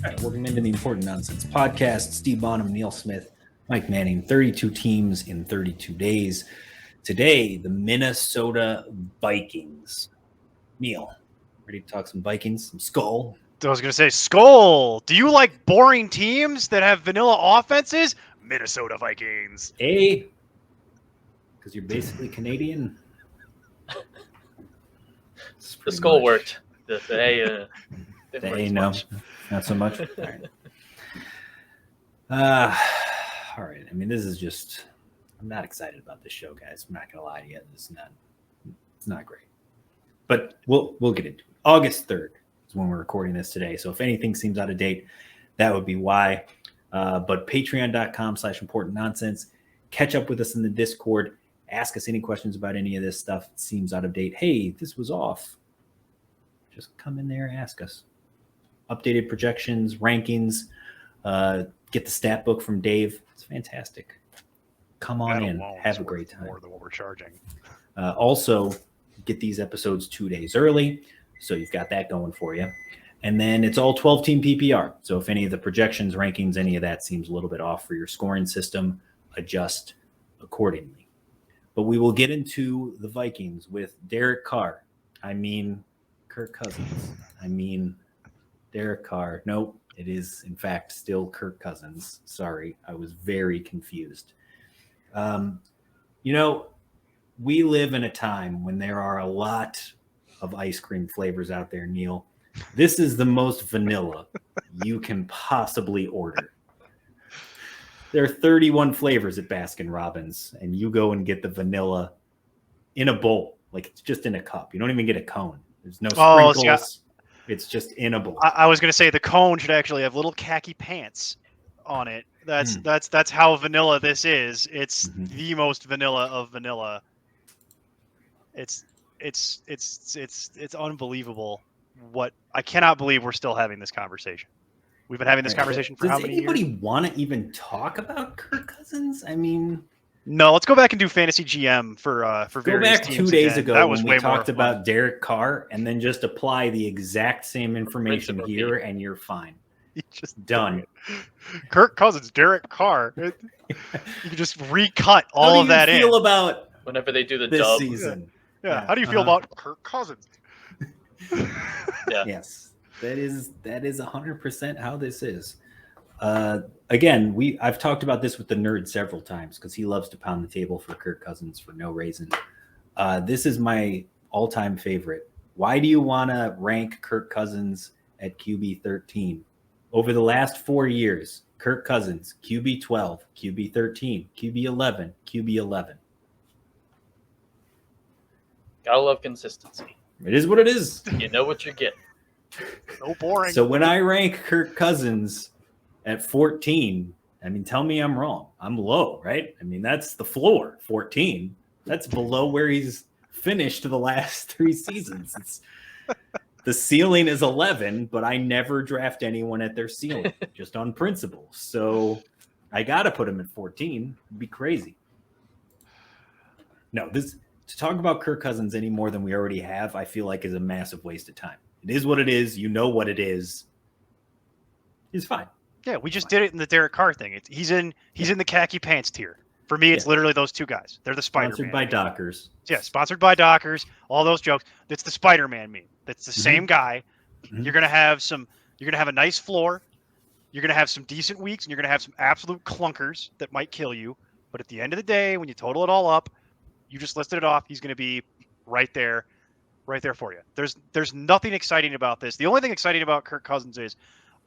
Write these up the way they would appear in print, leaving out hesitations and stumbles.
Welcome into the Important Nonsense Podcast. Steve Bonham, Neil Smith, Mike Manning, 32 teams in 32 days. Today, the Minnesota Vikings. Neil, ready to talk some Vikings, some Skull? I was going to say, Skull, do you like boring teams that have vanilla offenses? Minnesota Vikings. A, because you're basically Canadian. The Skull worked. The A, the A, no, not so much. All right. All right. I mean, this is just, I'm not excited about this show, guys. I'm not going to lie to you. It's not great. But we'll get into it. August 3rd is when we're recording this today. So if anything seems out of date, that would be why. But patreon.com/important nonsense. Catch up with us in the Discord. Ask us any questions about any of this stuff. It seems out of date. Hey, this was off. Just come in there, ask us. Updated projections, rankings. Get the stat book from Dave. It's fantastic. Come on in. Have a great time. More than what we're charging. Also, get these episodes 2 days early. So you've got that going for you. And then it's all 12-team PPR. So if any of the projections, rankings, any of that seems a little bit off for your scoring system, adjust accordingly. But we will get into the Vikings with Derek Carr. Kirk Cousins. Derek Carr. Nope, it is, in fact, still Kirk Cousins. Sorry, I was very confused. We live in a time when there are a lot of ice cream flavors out there, Neil. This is the most vanilla you can possibly order. There are 31 flavors at Baskin-Robbins, and you go and get the vanilla in a bowl. Like, it's just in a cup. You don't even get a cone. There's no sprinkles. It's just in a bowl. I was going to say the cone should actually have little khaki pants on it. That's how vanilla this is. It's the most vanilla of vanilla. It's unbelievable. I cannot believe we're still having this conversation. We've been having this conversation for how many years? Does anybody want to even talk about Kirk Cousins? No, let's go back and do fantasy GM for go back 2 days ago that was when we talked about Derek Carr, and then just apply the exact same information here, and you're fine. Just done. Kirk Cousins, Derek Carr. You can just recut all of that in. How do you feel about whenever they do the this dub season? Yeah. How do you feel about Kirk Cousins? Yeah. Yes, that is 100% how this is. Again, I've talked about this with the nerd several times because he loves to pound the table for Kirk Cousins for no reason. This is my all-time favorite. Why do you want to rank Kirk Cousins at QB 13? Over the last 4 years, Kirk Cousins, QB 12, QB 13, QB 11, QB 11. Gotta love consistency. It is what it is. You know what you get. So boring. So when I rank Kirk Cousins at 14, tell me I'm wrong. I'm low, right? That's the floor, 14. That's below where he's finished the last 3 seasons. The ceiling is 11, but I never draft anyone at their ceiling, just on principle. So I got to put him at 14. It'd be crazy. No, to talk about Kirk Cousins any more than we already have, I feel like is a massive waste of time. It is what it is. You know what it is. He's fine. Yeah, we just did it in the Derek Carr thing. He's in the khaki pants tier. For me, it's literally those two guys. They're the Spider-Man. Sponsored by Dockers. Yeah, sponsored by Dockers. All those jokes. It's the Spider-Man meme. That's the same guy. You're gonna have a nice floor. You're gonna have some decent weeks, and you're gonna have some absolute clunkers that might kill you. But at the end of the day, when you total it all up, you just listed it off. He's gonna be right there for you. There's nothing exciting about this. The only thing exciting about Kirk Cousins is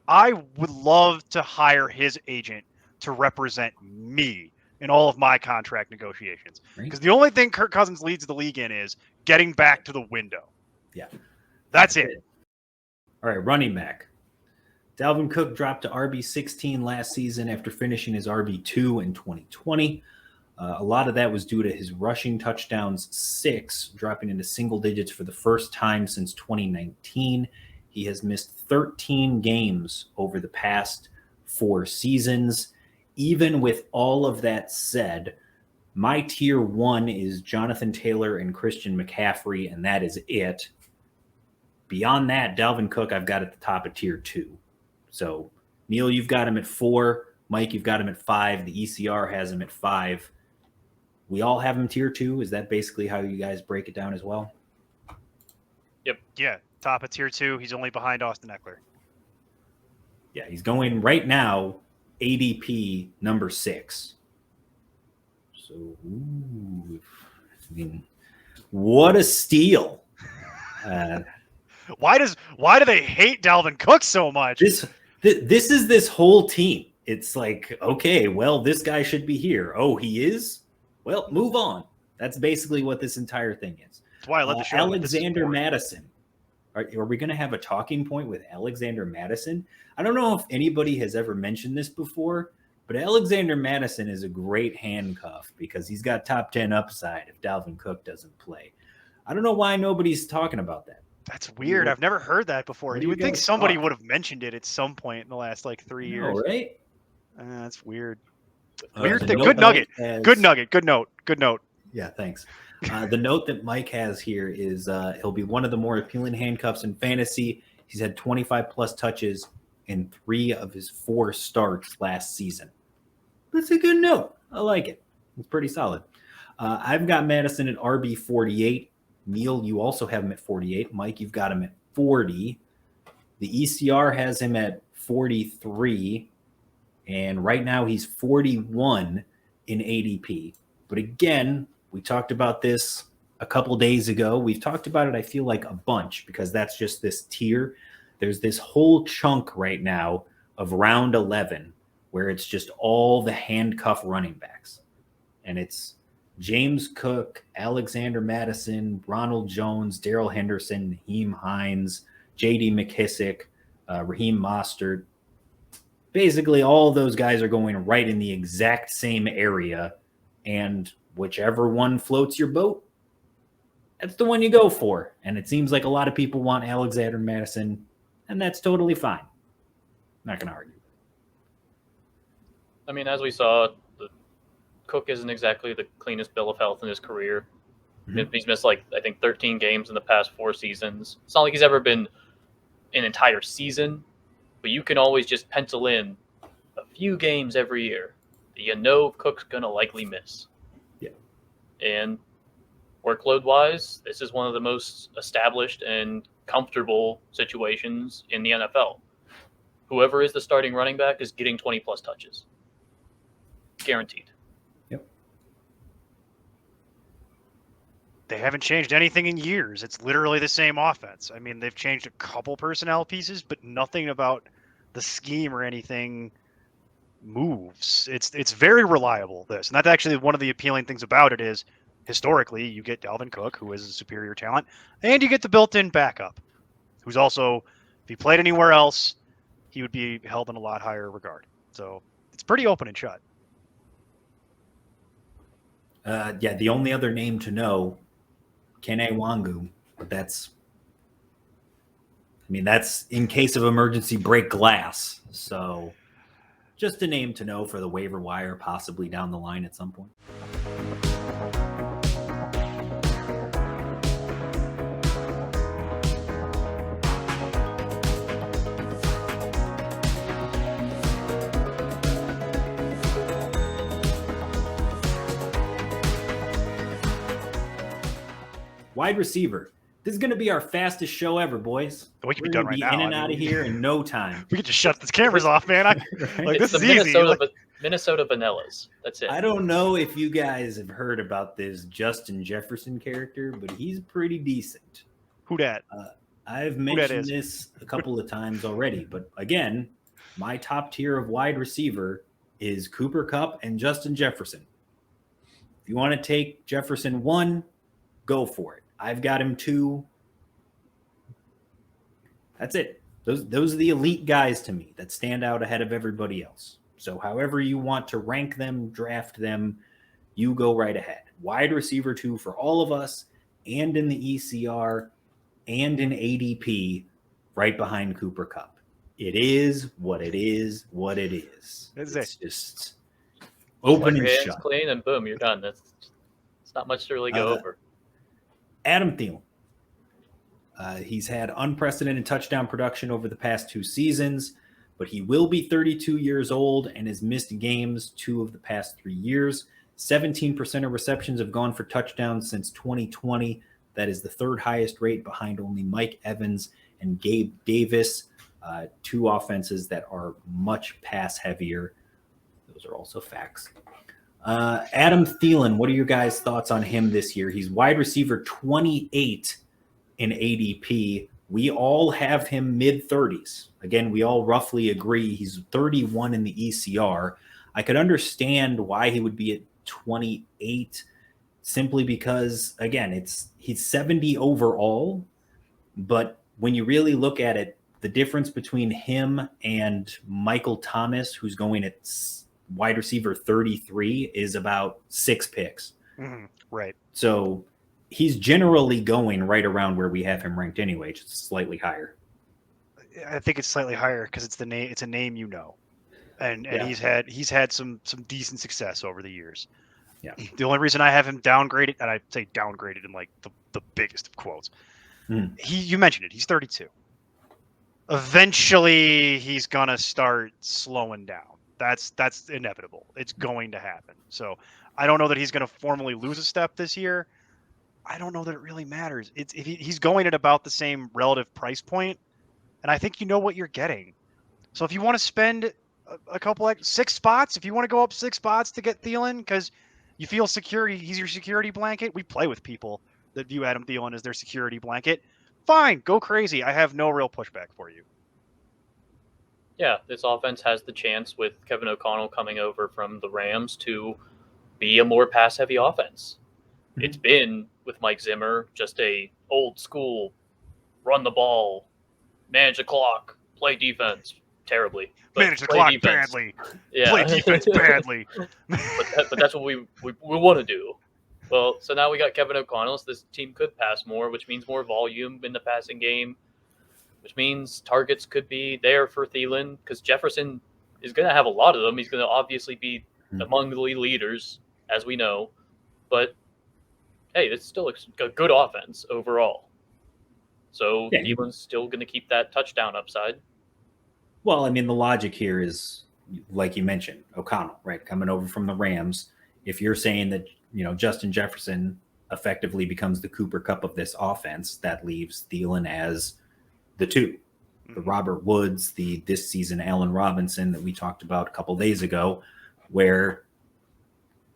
I would love to hire his agent to represent me in all of my contract negotiations. Because the only thing Kirk Cousins leads the league in is getting back to the window. Yeah. That's it. All right, running back. Dalvin Cook dropped to RB16 last season after finishing his RB2 in 2020. A lot of that was due to his rushing touchdowns, 6, dropping into single digits for the first time since 2019. He has missed 13 games over the past 4 seasons. Even with all of that said, my tier 1 is Jonathan Taylor and Christian McCaffrey, and that is it. Beyond that, Dalvin Cook I've got at the top of tier 2. So Neil, you've got him at 4. Mike, you've got him at 5. The ECR has him at 5. We all have him tier 2. Is that basically how you guys break it down as well? Yep. Yeah, top of tier 2. He's only behind Austin Eckler. Yeah, he's going right now ADP number 6. So, ooh, I mean, what a steal. Why do they hate Dalvin Cook so much? This is this whole team. It's like, okay, well, this guy should be here. Oh, he is? Well, move on. That's basically what this entire thing is. That's why I let the show. Alexander Mattison. Are we going to have a talking point with Alexander Mattison? I don't know if anybody has ever mentioned this before, but Alexander Mattison is a great handcuff because he's got top 10 upside if Dalvin Cook doesn't play. I don't know why nobody's talking about that. That's weird. I've never heard that before. What do You you would think guys somebody thought? would have mentioned it at some point in the last 3 years. Right? That's weird. The Weird thing. note Good nugget. Mike has- Good nugget. Good note. Good note. Yeah, thanks. The note that Mike has here is he'll be one of the more appealing handcuffs in fantasy. He's had 25 plus touches in 3 of his 4 starts last season. That's a good note. I like it. It's pretty solid. I've got Mattison at RB 48. Neil, you also have him at 48. Mike, you've got him at 40. The ECR has him at 43. And right now he's 41 in ADP. But again, we talked about this a couple days ago. We've talked about it, I feel like, a bunch because that's just this tier. There's this whole chunk right now of round 11 where it's just all the handcuff running backs. And it's James Cook, Alexander Mattison, Ronald Jones, Darrell Henderson, Naheem Hines, J.D. McKissick, Raheem Mostert. Basically, all of those guys are going right in the exact same area. And whichever one floats your boat, that's the one you go for. And it seems like a lot of people want Alexander Mattison, and that's totally fine. Not going to argue. I mean, as we saw, Cook isn't exactly the cleanest bill of health in his career. Mhm. He's missed, I think, 13 games in the past 4 seasons. It's not like he's ever been an entire season, but you can always just pencil in a few games every year that you know Cook's going to likely miss. Yeah. And workload-wise, this is one of the most established and comfortable situations in the NFL. Whoever is the starting running back is getting 20-plus touches. Guaranteed. They haven't changed anything in years. It's literally the same offense. I mean, they've changed a couple personnel pieces, but nothing about the scheme or anything moves. It's very reliable, this. And that's actually one of the appealing things about it is historically you get Dalvin Cook, who is a superior talent, and you get the built-in backup, who's also, if he played anywhere else, he would be held in a lot higher regard. So it's pretty open and shut. Yeah, the only other name to know, Kene Wangu, but that's in case of emergency break glass. So just a name to know for the waiver wire, possibly down the line at some point. Wide receiver. This is going to be our fastest show ever, boys. We can We're be done gonna right now. in and I out of mean, here in no time. We could just shut these cameras off, man. Like, It's this the is easy. Minnesota Vanillas. That's it. I don't know if you guys have heard about this Justin Jefferson character, but he's pretty decent. Who dat? I've that mentioned is? this a couple of times already, but again, my top tier of wide receiver is Cooper Kupp and Justin Jefferson. If you want to take Jefferson 1, go for it. I've got him 2. That's it. Those are the elite guys to me that stand out ahead of everybody else. So however you want to rank them, draft them, you go right ahead. Wide receiver 2 for all of us, and in the ECR and in ADP, right behind Cooper Kupp. It is what it is, what it is. It's just open Your and hands shut. clean and boom, you're done. It's not much to really go over. Adam Thielen. He's had unprecedented touchdown production over the past 2 seasons. but he will be 32 years old and has missed games 2 of the past 3 years. 17% of receptions have gone for touchdowns since 2020. That is the third highest rate behind only Mike Evans and Gabe Davis, 2 offenses that are much pass heavier. Those are also facts. Adam Thielen, what are your guys' thoughts on him this year? He's wide receiver 28 in ADP. We all have him mid-30s. Again, we all roughly agree he's 31 in the ECR. I could understand why he would be at 28 simply because, again, he's 70 overall. But when you really look at it, the difference between him and Michael Thomas, who's going at wide receiver 33, is about 6 picks. Mm-hmm. Right. So he's generally going right around where we have him ranked anyway, just slightly higher. I think it's slightly higher because it's the name. It's a name you know, and Yeah. he's had some decent success over the years. Yeah. The only reason I have him downgraded, and I say downgraded in like the biggest of quotes, you mentioned it. He's 32. Eventually, he's gonna start slowing down. That's inevitable. It's going to happen. So I don't know that he's going to formally lose a step this year. I don't know that it really matters. He's going at about the same relative price point, and I think you know what you're getting. So if you want to spend a couple like 6 spots, if you want to go up 6 spots to get Thielen because you feel security, he's your security blanket. We play with people that view Adam Thielen as their security blanket. Fine, go crazy. I have no real pushback for you. Yeah, this offense has the chance with Kevin O'Connell coming over from the Rams to be a more pass-heavy offense. Mm-hmm. It's been, with Mike Zimmer, just a old school, run the ball, manage the clock, play defense terribly. Manage the clock defense badly. Yeah. Play defense badly. but that's what we want to do. Well, so now we got Kevin O'Connell, so this team could pass more, which means more volume in the passing game, which means targets could be there for Thielen because Jefferson is going to have a lot of them. He's going to obviously be among the leaders, as we know. But, hey, it's still a good offense overall. So Thielen's still going to keep that touchdown upside. Well, I mean, the logic here is, like you mentioned, O'Connell, right, coming over from the Rams. If you're saying that, Justin Jefferson effectively becomes the Cooper Kupp of this offense, that leaves Thielen as the 2, the Robert Woods, the this season Allen Robinson that we talked about a couple days ago, where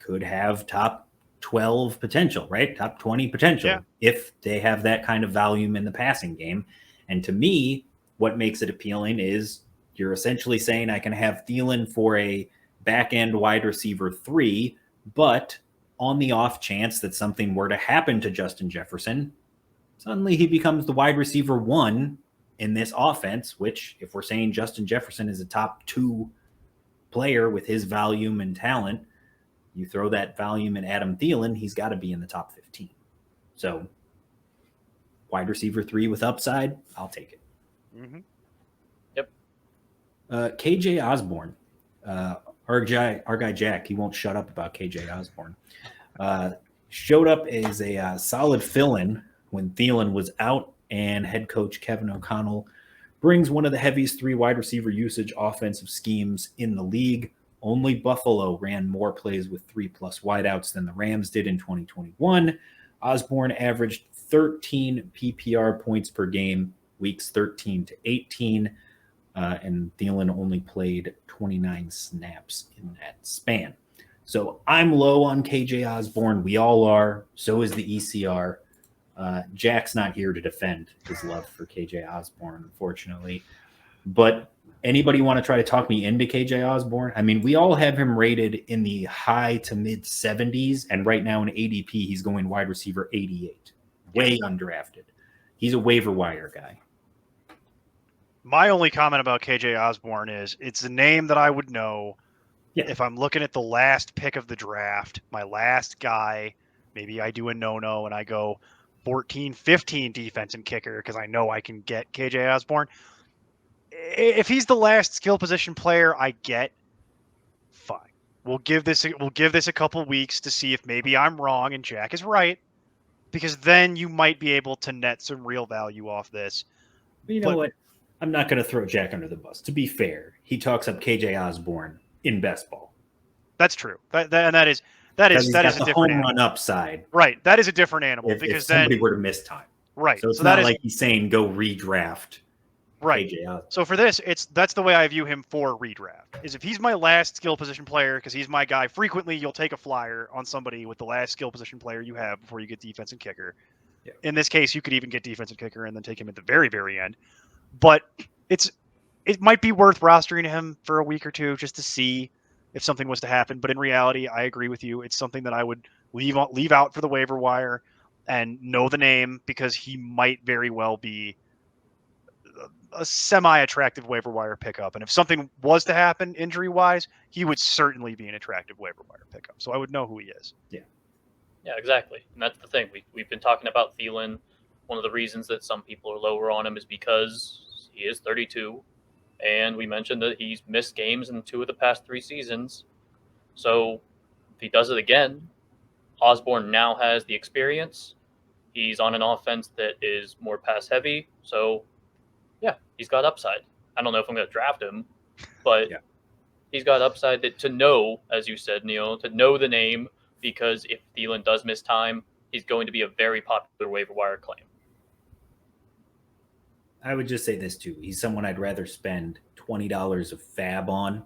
could have top 12 potential, right? Top 20 potential if they have that kind of volume in the passing game. And to me, what makes it appealing is you're essentially saying I can have Thielen for a back end wide receiver 3, but on the off chance that something were to happen to Justin Jefferson, suddenly he becomes the wide receiver 1 in this offense, which if we're saying Justin Jefferson is a top 2 player with his volume and talent, you throw that volume in Adam Thielen, he's got to be in the top 15. So wide receiver 3 with upside, I'll take it. Mm-hmm. Yep. KJ Osborn, our guy Jack, he won't shut up about KJ Osborn, showed up as a solid fill-in when Thielen was out, and head coach Kevin O'Connell brings one of the heaviest 3 wide receiver usage offensive schemes in the league. Only Buffalo ran more plays with 3+ wideouts than the Rams did in 2021. Osborn averaged 13 PPR points per game, weeks 13 to 18, and Thielen only played 29 snaps in that span. So I'm low on KJ Osborn. We all are. So is the ECR. Jack's not here to defend his love for KJ Osborn, unfortunately. But anybody want to try to talk me into KJ Osborn? I mean, we all have him rated in the high to mid 70s, and right now in ADP, he's going wide receiver 88. Way undrafted. He's a waiver wire guy. My only comment about KJ Osborn is it's a name that I would know if I'm looking at the last pick of the draft, my last guy. Maybe I do a no-no and I go 14, 15 defense and kicker because I know I can get KJ Osborn. If he's the last skill position player I get, fine. We'll give this a couple weeks to see if maybe I'm wrong and Jack is right, because then you might be able to net some real value off this. But you know what? I'm not going to throw Jack under the bus. To be fair, he talks up KJ Osborn in best ball. That's true. That is He's got a the different home animal. run upside. Right. That is a different animal If because somebody then were to miss time. right. So it's so not that is like he's saying go redraft right. KJ Osborn. So for this, that's the way I view him for redraft. Is if he's my last skill position player because he's my guy. Frequently, you'll take a flyer on somebody with the last skill position player you have before you get defense and kicker. Yeah. In this case, you could even get defense and kicker and then take him at the very, very end. But it might be worth rostering him for a week or two just to see if something was to happen. But in reality, I agree with you. It's something that I would leave out for the waiver wire and know the name because he might very well be a semi-attractive waiver wire pickup. And if something was to happen injury-wise, he would certainly be an attractive waiver wire pickup. So I would know who he is. Yeah, exactly. And that's the thing. We've been talking about Thielen. One of the reasons that some people are lower on him is because he is 32. And we mentioned that he's missed games in 2 of the past 3 seasons. So if he does it again, Osborn now has the experience. He's on an offense that is more pass heavy. So, yeah, he's got upside. I don't know if I'm going to draft him, but he's got upside to know, as you said, Neil, to know the name, because if Thielen does miss time, he's going to be a very popular waiver wire claim. I would just say this too. He's someone I'd rather spend $20 of fab on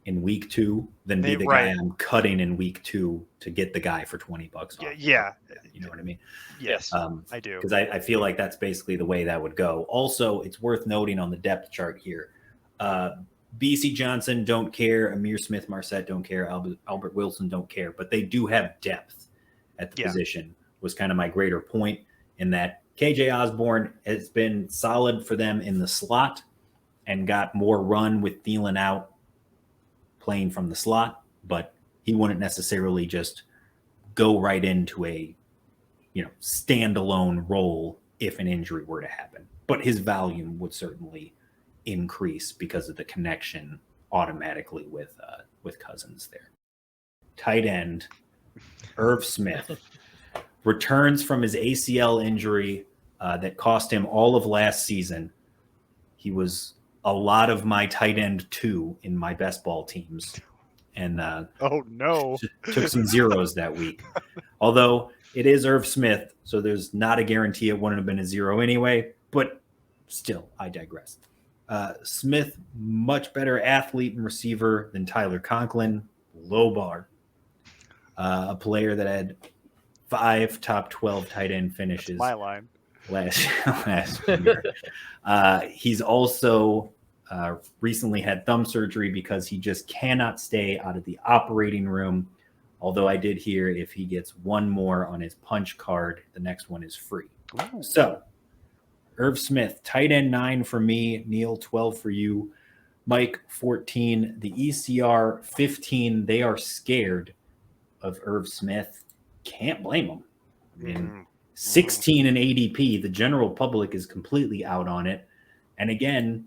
in week 2 than be the guy I'm cutting in week 2 to get the guy for $20 off. Yeah. You know what I mean? Yes, I do. Because I feel like that's basically the way that would go. Also, it's worth noting on the depth chart here. BC Johnson don't care. Amir Smith Marset don't care. Albert Wilson don't care. But they do have depth at the position, was kind of my greater point in that KJ Osborn has been solid for them in the slot and got more run with Thielen out playing from the slot, but he wouldn't necessarily just go right into a standalone role if an injury were to happen. But his volume would certainly increase because of the connection automatically with Cousins there. Tight end Irv Smith returns from his ACL injury that cost him all of last season. He was a lot of my tight end 2 in my best ball teams, and took some zeros that week. Although it is Irv Smith, so there's not a guarantee it wouldn't have been a 0 anyway. But still, I digress. Smith, much better athlete and receiver than Tyler Conklin. Low bar. A player that had 5 top 12 tight end finishes. That's my line. Last year. He's also recently had thumb surgery because he just cannot stay out of the operating room. Although I did hear if he gets one more on his punch card, the next one is free. Ooh. So, Irv Smith, tight end 9 for me. Neil, 12 for you. Mike, 14. The ECR, 15. They are scared of Irv Smith. Can't blame them. I mean, 16 in ADP. The general public is completely out on it. And again,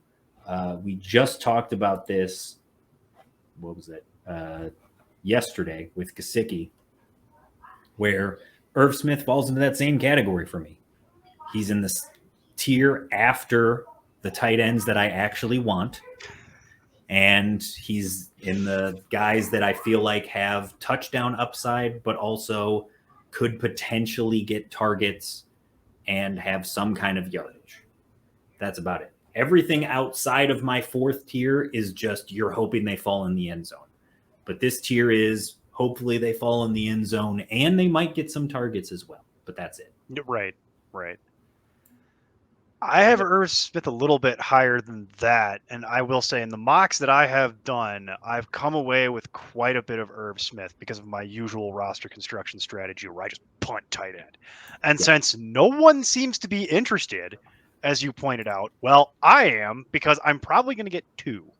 we just talked about this. What was it? Yesterday with Gesicki, where Irv Smith falls into that same category for me. He's in this tier after the tight ends that I actually want. And he's in the guys that I feel like have touchdown upside, but also could potentially get targets and have some kind of yardage. That's about it. Everything outside of my 4th tier is just you're hoping they fall in the end zone. But this tier is hopefully they fall in the end zone and they might get some targets as well. But that's it. Right. I have Irv Smith a little bit higher than that. And I will say in the mocks that I have done, I've come away with quite a bit of Irv Smith because of my usual roster construction strategy where I just punt tight end. And since no one seems to be interested, as you pointed out, well, I am, because I'm probably going to get 2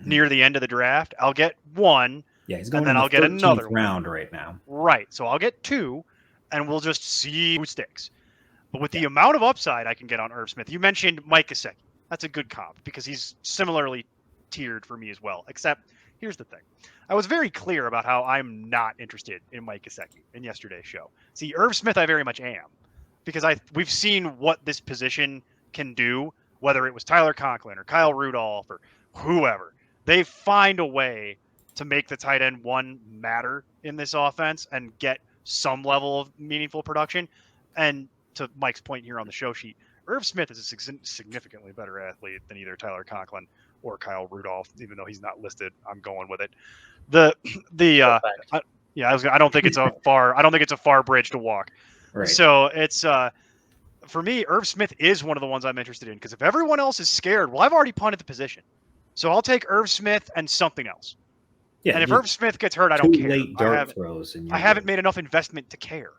near the end of the draft. I'll get 1. Yeah, he's going and then in I'll get another round right now. Right. So I'll get 2 and we'll just see who sticks. But with the amount of upside I can get on Irv Smith, you mentioned Mike Gesicki. That's a good comp because he's similarly tiered for me as well. Except, here's the thing. I was very clear about how I'm not interested in Mike Gesicki in yesterday's show. See, Irv Smith I very much am because we've seen what this position can do whether it was Tyler Conklin or Kyle Rudolph or whoever, they find a way to make the tight end one matter in this offense and get some level of meaningful production. And to Mike's point here on the show sheet, Irv Smith is a significantly better athlete than either Tyler Conklin or Kyle Rudolph, even though he's not listed. I'm going with it. I don't think it's a far bridge to walk. Right. So it's for me, Irv Smith is one of the ones I'm interested in, because if everyone else is scared, well, I've already punted the position. So I'll take Irv Smith and something else. Yeah, and if Irv Smith gets hurt, I don't care. Late dart throws, and I haven't made enough investment to care.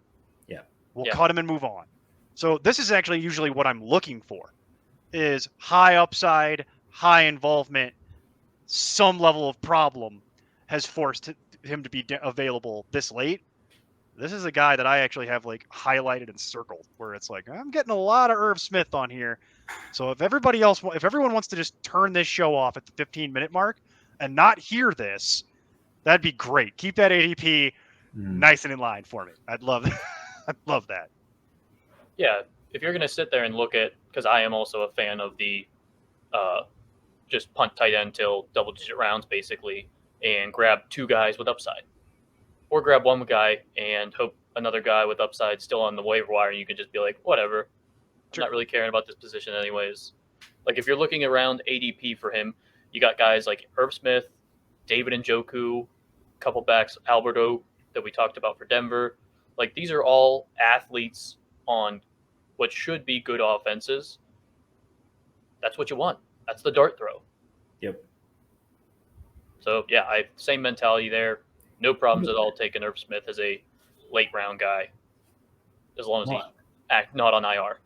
Yeah. We'll cut him and move on. So this is actually usually what I'm looking for, is high upside, high involvement, some level of problem has forced him to be available this late. This is a guy that I actually have like highlighted and circled, where it's like, I'm getting a lot of Irv Smith on here. So if everyone wants to just turn this show off at the 15-minute mark and not hear this, that'd be great. Keep that ADP nice and in line for me. I'd love that. I'd love that. Yeah, if you're going to sit there and look at, because I am also a fan of the just punt tight end till double-digit rounds, basically, and grab two guys with upside. Or grab one guy and hope another guy with upside still on the waiver wire, and you can just be like, whatever. I'm not really caring about this position anyways. Like, if you're looking around ADP for him, you got guys like Irv Smith, David Njoku, couple backs, Alberto, that we talked about for Denver. Like, these are all athletes on what should be good offenses. That's what you want. That's the dart throw. Yep. So, yeah, same mentality there. No problems at all taking Irv Smith as a late round guy, as long as he's not on IR.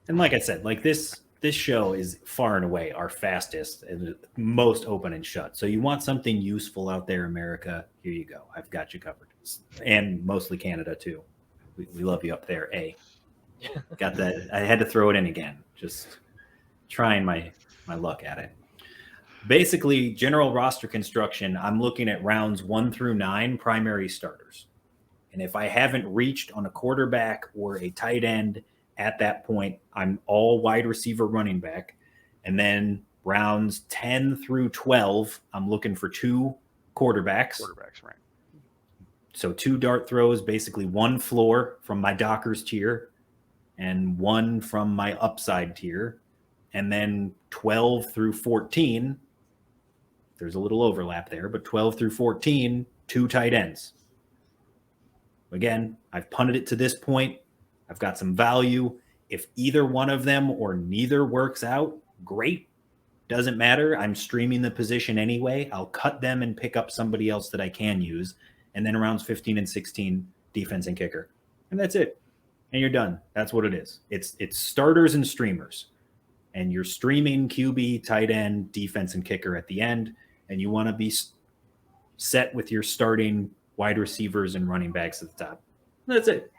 And like I said, like this show is far and away our fastest and most open and shut. So you want something useful out there, America? Here you go. I've got you covered, and mostly Canada too. We love you up there. Got that. I had to throw it in again. Just trying my luck at it. Basically, general roster construction, I'm looking at rounds 1 through 9 primary starters. And if I haven't reached on a quarterback or a tight end at that point, I'm all wide receiver running back. And then rounds 10 through 12, I'm looking for 2 quarterbacks. Right. So 2 dart throws, basically 1 floor from my Dockers tier and 1 from my upside tier. And then 12 through 14, there's a little overlap there, but 12 through 14, 2 tight ends. Again, I've punted it to this point. I've got some value. If either one of them or neither works out, great. Doesn't matter. I'm streaming the position anyway. I'll cut them and pick up somebody else that I can use. And then rounds 15 and 16, defense and kicker. And that's it. And you're done. That's what it is. It's starters and streamers. And you're streaming QB, tight end, defense, and kicker at the end. And you want to be set with your starting wide receivers and running backs at the top. That's it.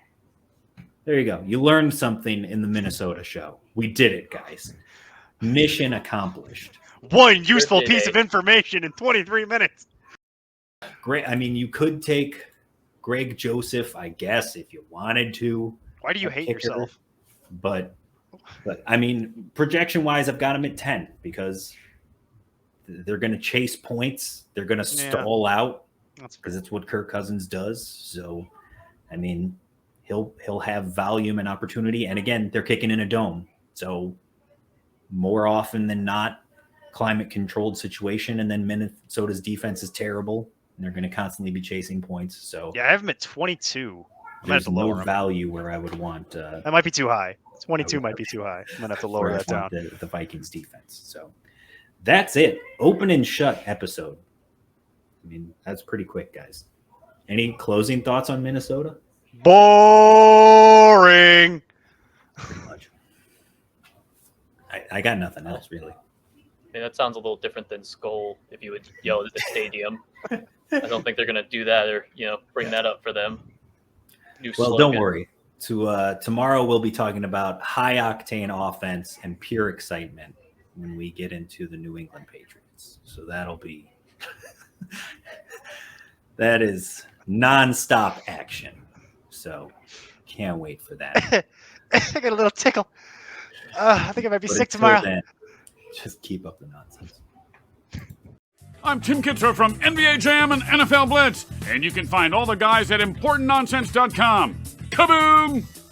There you go. You learned something in the Minnesota show. We did it, guys. Mission accomplished. One useful piece of information in 23 minutes. Great. I mean, you could take Greg Joseph, I guess, if you wanted to. Why do you hate yourself? But I mean, projection-wise, I've got him at 10 because they're going to chase points. They're going to stall out because it's what Kirk Cousins does. So, I mean, he'll have volume and opportunity. And again, they're kicking in a dome. So more often than not, climate-controlled situation. And then Minnesota's defense is terrible. And they're going to constantly be chasing points. So yeah, I have him at 22. There's no value where I would want. That might be too high. 22 might be too high. I'm going to have to lower that down. The Vikings defense. So that's it. Open and shut episode. I mean, that's pretty quick, guys. Any closing thoughts on Minnesota? Boring. Pretty much. I got nothing else, really. I mean, that sounds a little different than Skull if you would yell at the stadium. I don't think they're going to do that or, bring that up for them. Well, don't worry. Tomorrow we'll be talking about high-octane offense and pure excitement when we get into the New England Patriots. So that'll be – that is nonstop action. So can't wait for that. I got a little tickle. I think I might be sick tomorrow. Just keep up the nonsense. I'm Tim Kitzrow from NBA Jam and NFL Blitz, and you can find all the guys at ImportantNonsense.com. Kaboom!